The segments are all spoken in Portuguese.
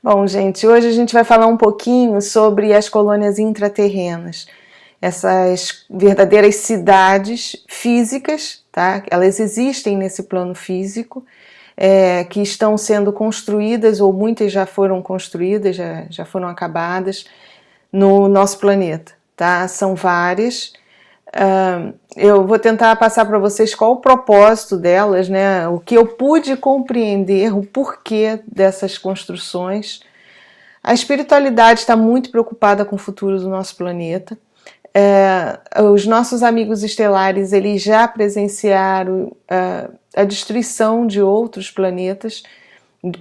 Bom, gente, hoje a gente vai falar um pouquinho sobre as colônias intraterrenas, essas verdadeiras cidades físicas, tá? Elas existem nesse plano físico, que estão sendo construídas, ou muitas já foram construídas, já foram acabadas no nosso planeta, tá? São várias. Eu vou tentar passar para vocês qual o propósito delas, né? O que eu pude compreender, o porquê dessas construções. A espiritualidade está muito preocupada com o futuro do nosso planeta. Os nossos amigos estelares, eles já presenciaram a destruição de outros planetas,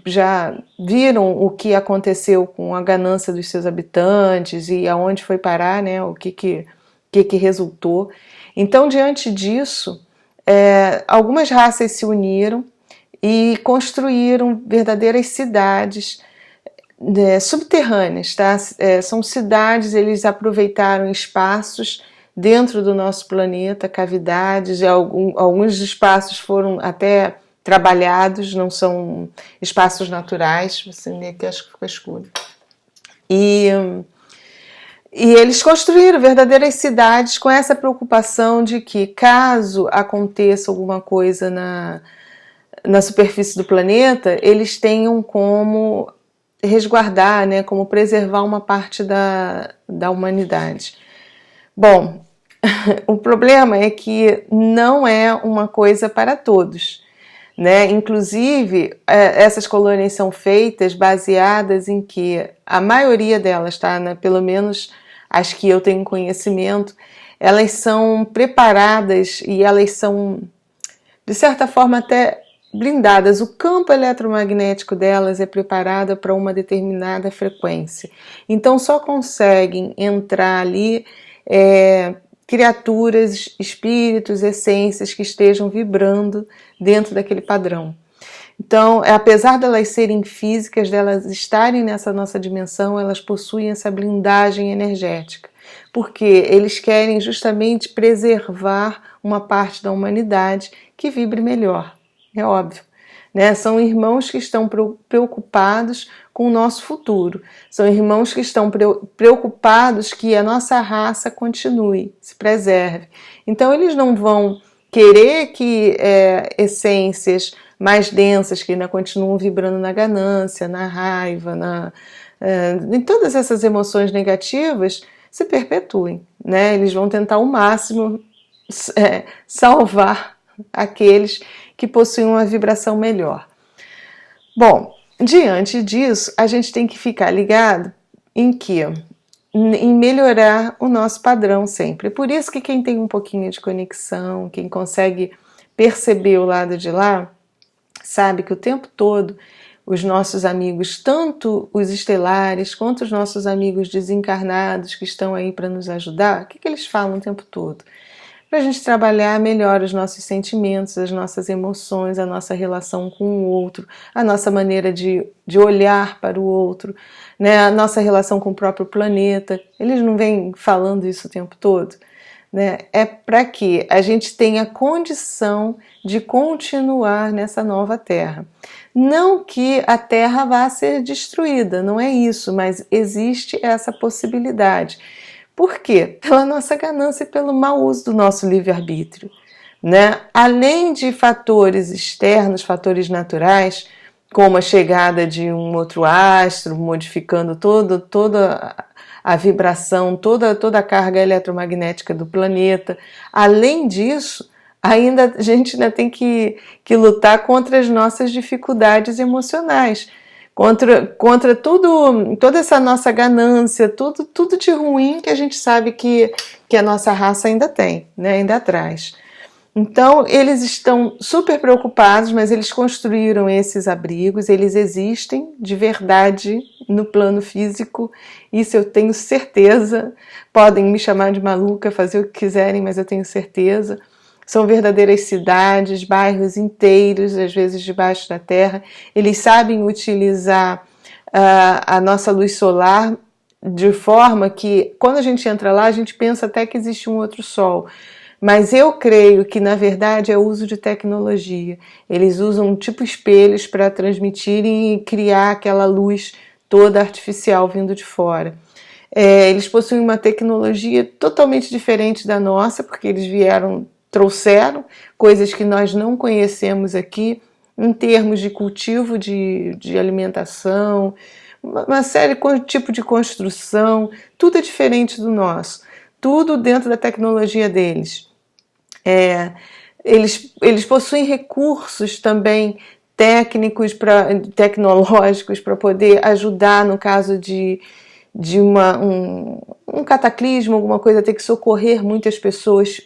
já viram o que aconteceu com a ganância dos seus habitantes e aonde foi parar, né? O que resultou. Então, diante disso, algumas raças se uniram e construíram verdadeiras cidades subterrâneas, tá? São cidades, eles aproveitaram espaços dentro do nosso planeta, cavidades, alguns espaços foram até trabalhados, não são espaços naturais. Você vê aqui, acho que ficou escuro. E eles construíram verdadeiras cidades com essa preocupação de que, caso aconteça alguma coisa na superfície do planeta, eles tenham como resguardar, né, como preservar uma parte da humanidade. Bom, o problema é que não é uma coisa para todos, né? Inclusive, essas colônias são feitas baseadas em que a maioria delas, tá, né, pelo menos as que eu tenho conhecimento, elas são preparadas e elas são, de certa forma, até blindadas. O campo eletromagnético delas é preparado para uma determinada frequência. Então só conseguem entrar ali criaturas, espíritos, essências que estejam vibrando dentro daquele padrão. Então, apesar de elas serem físicas, delas estarem nessa nossa dimensão, elas possuem essa blindagem energética, porque eles querem justamente preservar uma parte da humanidade que vibre melhor. É óbvio, né? São irmãos que estão preocupados com o nosso futuro. São irmãos que estão preocupados que a nossa raça continue, se preserve. Então eles não vão querer que essências mais densas, que ainda continuam vibrando na ganância, na raiva, em todas essas emoções negativas, se perpetuem, né? Eles vão tentar ao máximo salvar aqueles que possuem uma vibração melhor. Bom, diante disso, a gente tem que ficar ligado em melhorar o nosso padrão sempre. Por isso que quem tem um pouquinho de conexão, quem consegue perceber o lado de lá, sabe que o tempo todo os nossos amigos, tanto os estelares quanto os nossos amigos desencarnados que estão aí para nos ajudar, o que eles falam o tempo todo? Para a gente trabalhar melhor os nossos sentimentos, as nossas emoções, a nossa relação com o outro, a nossa maneira de olhar para o outro, né? A nossa relação com o próprio planeta. Eles não vêm falando isso o tempo todo, né? É para que a gente tenha condição de continuar nessa nova Terra. Não que a Terra vá ser destruída, não é isso, mas existe essa possibilidade. Por quê? Pela nossa ganância e pelo mau uso do nosso livre-arbítrio, né? Além de fatores externos, fatores naturais, como a chegada de um outro astro, modificando toda a vibração, toda a carga eletromagnética do planeta. Além disso, a gente ainda tem que lutar contra as nossas dificuldades emocionais, contra toda essa nossa ganância, tudo de ruim que a gente sabe que a nossa raça ainda tem, né? Ainda traz. Então, eles estão super preocupados, mas eles construíram esses abrigos, eles existem de verdade no plano físico, isso eu tenho certeza. Podem me chamar de maluca, fazer o que quiserem, mas eu tenho certeza. São verdadeiras cidades, bairros inteiros, às vezes debaixo da terra. Eles sabem utilizar a nossa luz solar de forma que, quando a gente entra lá, a gente pensa até que existe um outro sol. Mas eu creio que, na verdade, é o uso de tecnologia. Eles usam tipo espelhos para transmitirem e criar aquela luz toda artificial vindo de fora. Eles possuem uma tecnologia totalmente diferente da nossa, porque eles trouxeram coisas que nós não conhecemos aqui, em termos de cultivo de alimentação, uma série de tipo de construção, tudo é diferente do nosso, tudo dentro da tecnologia deles. Eles possuem recursos também tecnológicos para poder ajudar no caso de um cataclismo, alguma coisa, ter que socorrer muitas pessoas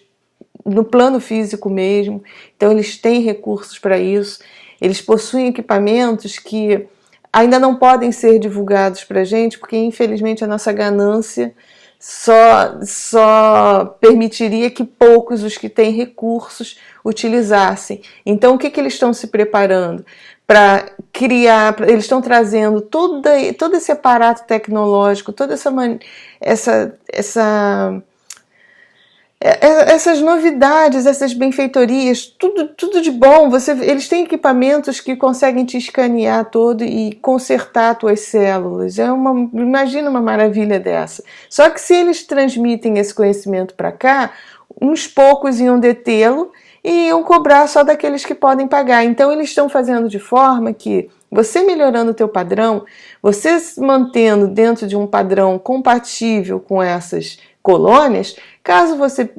no plano físico mesmo. Então eles têm recursos para isso. Eles possuem equipamentos que ainda não podem ser divulgados para a gente, porque infelizmente a nossa ganância só permitiria que poucos, os que têm recursos, utilizassem. Então o que eles estão se preparando? Para criar, eles estão trazendo todo esse aparato tecnológico, toda essas novidades, essas benfeitorias, tudo de bom. Eles têm equipamentos que conseguem te escanear todo e consertar tuas células. Imagina uma maravilha dessa. Só que se eles transmitem esse conhecimento para cá, uns poucos iam detê-lo e iam cobrar só daqueles que podem pagar. Então eles estão fazendo de forma que você melhorando o teu padrão, você se mantendo dentro de um padrão compatível com essas colônias, caso você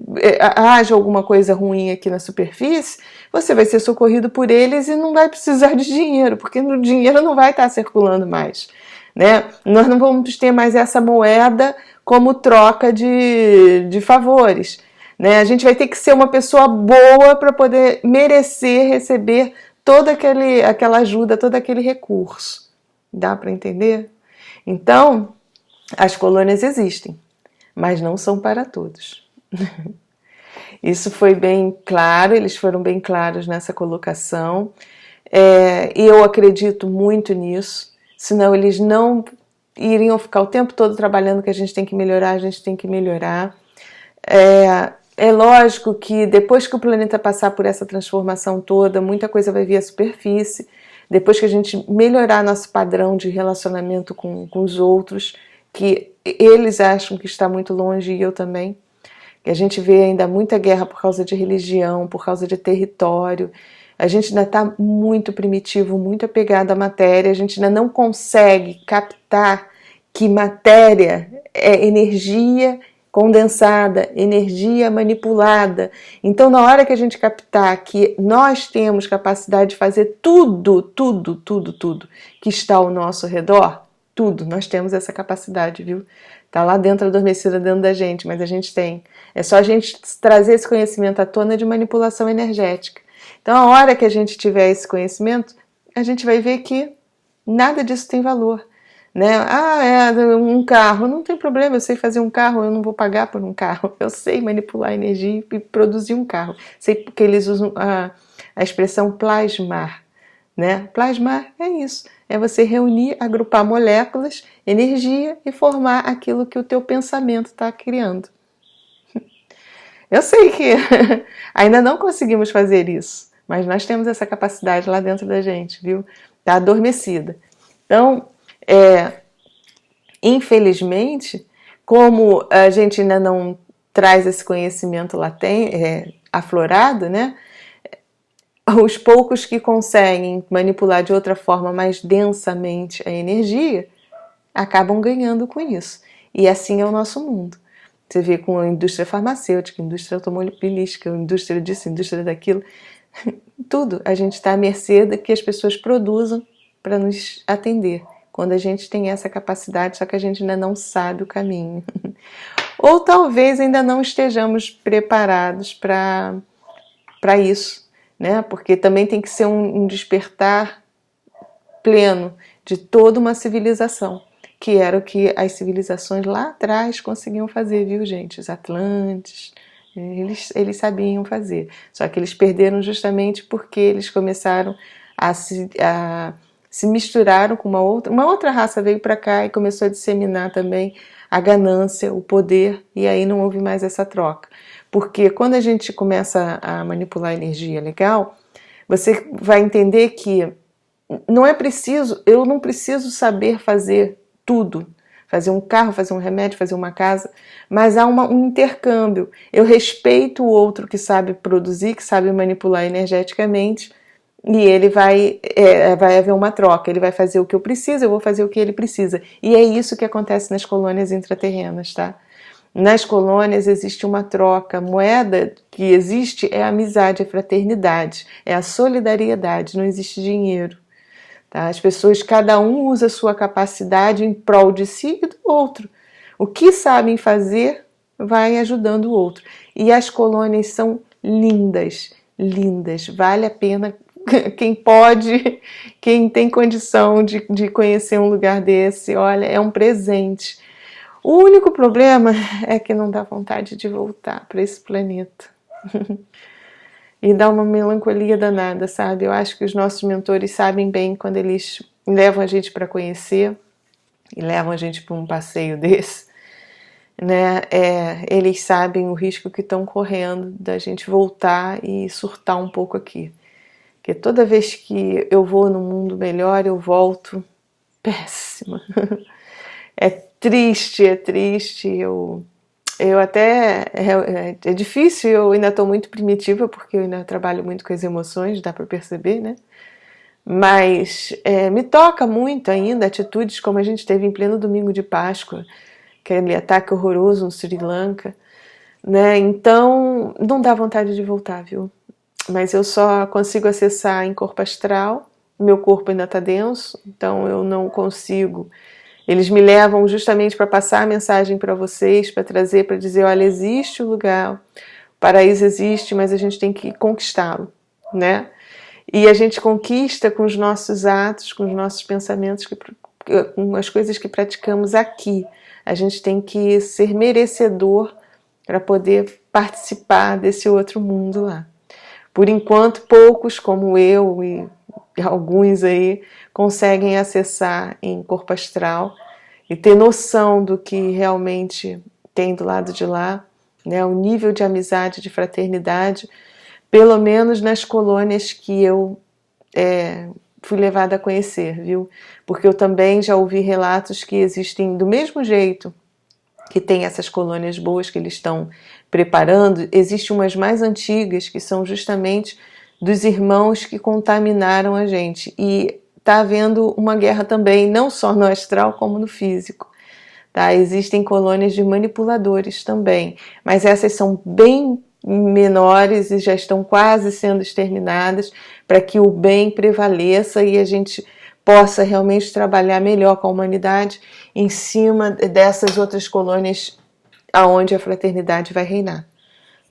haja alguma coisa ruim aqui na superfície, você vai ser socorrido por eles e não vai precisar de dinheiro, porque o dinheiro não vai estar circulando mais, né? Nós não vamos ter mais essa moeda como troca de favores, né? A gente vai ter que ser uma pessoa boa para poder merecer receber toda aquela ajuda, todo aquele recurso. Dá para entender? Então, as colônias existem, mas não são para todos. Isso foi bem claro, eles foram bem claros nessa colocação, e eu acredito muito nisso, senão eles não iriam ficar o tempo todo trabalhando que a gente tem que melhorar, a gente tem que melhorar. É lógico que depois que o planeta passar por essa transformação toda, muita coisa vai vir à superfície, depois que a gente melhorar nosso padrão de relacionamento com os outros, que eles acham que está muito longe e eu também, que a gente vê ainda muita guerra por causa de religião, por causa de território, a gente ainda está muito primitivo, muito apegado à matéria, a gente ainda não consegue captar que matéria é energia condensada, energia manipulada. Então, na hora que a gente captar que nós temos capacidade de fazer tudo que está ao nosso redor, tudo, nós temos essa capacidade, viu? Tá lá dentro, adormecida dentro da gente, mas a gente tem. É só a gente trazer esse conhecimento à tona de manipulação energética. Então, a hora que a gente tiver esse conhecimento, a gente vai ver que nada disso tem valor. Né? Um carro, não tem problema, eu sei fazer um carro, eu não vou pagar por um carro, eu sei manipular energia e produzir um carro, sei porque eles usam a expressão plasmar, né? Plasmar é isso, é você reunir, agrupar moléculas, energia e formar aquilo que o teu pensamento está criando. Eu sei que ainda não conseguimos fazer isso, mas nós temos essa capacidade lá dentro da gente, viu? Está adormecida. Então, infelizmente, como a gente ainda não traz esse conhecimento latente, aflorado, né? Os poucos que conseguem manipular de outra forma mais densamente a energia acabam ganhando com isso. E assim é o nosso mundo. Você vê com a indústria farmacêutica, indústria automobilística, indústria disso, indústria daquilo, tudo a gente está à mercê do que as pessoas produzam para nos atender. Quando a gente tem essa capacidade, só que a gente ainda não sabe o caminho. Ou talvez ainda não estejamos preparados para isso, né? Porque também tem que ser um despertar pleno de toda uma civilização, que era o que as civilizações lá atrás conseguiam fazer, viu, gente? Os Atlantes, eles sabiam fazer. Só que eles perderam justamente porque eles começaram a se misturaram com uma outra raça, veio para cá e começou a disseminar também a ganância, o poder, e aí não houve mais essa troca. Porque quando a gente começa a manipular a energia legal, você vai entender que não é preciso, eu não preciso saber fazer tudo, fazer um carro, fazer um remédio, fazer uma casa, mas há um intercâmbio. Eu respeito o outro que sabe produzir, que sabe manipular energeticamente, e ele vai haver uma troca, ele vai fazer o que eu preciso, eu vou fazer o que ele precisa. E é isso que acontece nas colônias intraterrenas, tá? Nas colônias existe uma troca, a moeda que existe é a amizade, a fraternidade, é a solidariedade, não existe dinheiro. Tá? As pessoas, cada um usa a sua capacidade em prol de si e do outro. O que sabem fazer vai ajudando o outro. E as colônias são lindas, lindas, vale a pena. Quem pode, quem tem condição de conhecer um lugar desse, olha, é um presente. O único problema é que não dá vontade de voltar para esse planeta. E dá uma melancolia danada, sabe? Eu acho que os nossos mentores sabem bem quando eles levam a gente para conhecer e levam a gente para um passeio desse, né? Eles sabem o risco que estão correndo da gente voltar e surtar um pouco aqui. Porque toda vez que eu vou num mundo melhor, eu volto péssima. É triste, eu até, é difícil, eu ainda estou muito primitiva, porque eu ainda trabalho muito com as emoções, dá para perceber, né? Mas me toca muito ainda atitudes como a gente teve em pleno domingo de Páscoa, aquele ataque horroroso no Sri Lanka, né? Então, não dá vontade de voltar, viu? Mas eu só consigo acessar em corpo astral, meu corpo ainda está denso, então eu não consigo. Eles me levam justamente para passar a mensagem para vocês, para trazer, para dizer, olha, existe o lugar, o paraíso existe, mas a gente tem que conquistá-lo, né? E a gente conquista com os nossos atos, com os nossos pensamentos, com as coisas que praticamos aqui. A gente tem que ser merecedor para poder participar desse outro mundo lá. Por enquanto, poucos como eu e alguns aí conseguem acessar em corpo astral e ter noção do que realmente tem do lado de lá, né? O nível de amizade, de fraternidade, pelo menos nas colônias que eu fui levada a conhecer, viu? Porque eu também já ouvi relatos que existem do mesmo jeito que tem essas colônias boas que eles estão preparando, existem umas mais antigas que são justamente dos irmãos que contaminaram a gente. E está havendo uma guerra também, não só no astral como no físico. Tá? Existem colônias de manipuladores também, mas essas são bem menores e já estão quase sendo exterminadas para que o bem prevaleça e a gente possa realmente trabalhar melhor com a humanidade em cima dessas outras colônias aonde a fraternidade vai reinar,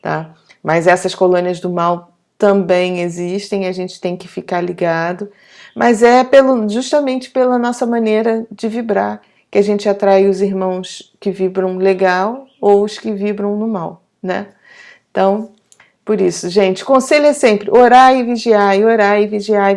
tá? Mas essas colônias do mal também existem, a gente tem que ficar ligado, mas é justamente pela nossa maneira de vibrar que a gente atrai os irmãos que vibram legal ou os que vibram no mal, né? Então, por isso, gente, conselho é sempre orar e vigiar,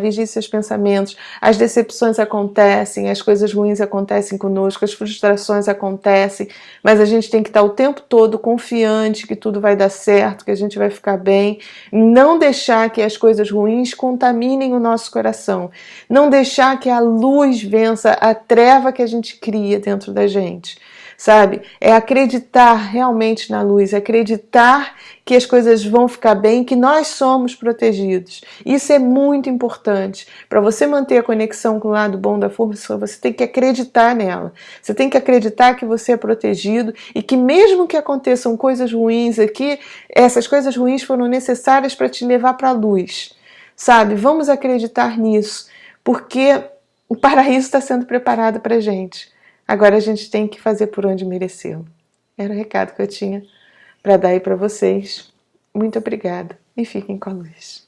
vigie seus pensamentos. As decepções acontecem, as coisas ruins acontecem conosco, as frustrações acontecem, mas a gente tem que estar o tempo todo confiante que tudo vai dar certo, que a gente vai ficar bem, não deixar que as coisas ruins contaminem o nosso coração, não deixar que a luz vença a treva que a gente cria dentro da gente. Sabe? É acreditar realmente na luz, acreditar que as coisas vão ficar bem, que nós somos protegidos. Isso é muito importante. Para você manter a conexão com o lado bom da força, você tem que acreditar nela. Você tem que acreditar que você é protegido e que mesmo que aconteçam coisas ruins aqui, essas coisas ruins foram necessárias para te levar para a luz. Sabe? Vamos acreditar nisso, porque o paraíso está sendo preparado para a gente. Agora a gente tem que fazer por onde merecê-lo. Era o recado que eu tinha para dar aí para vocês. Muito obrigada e fiquem com a luz.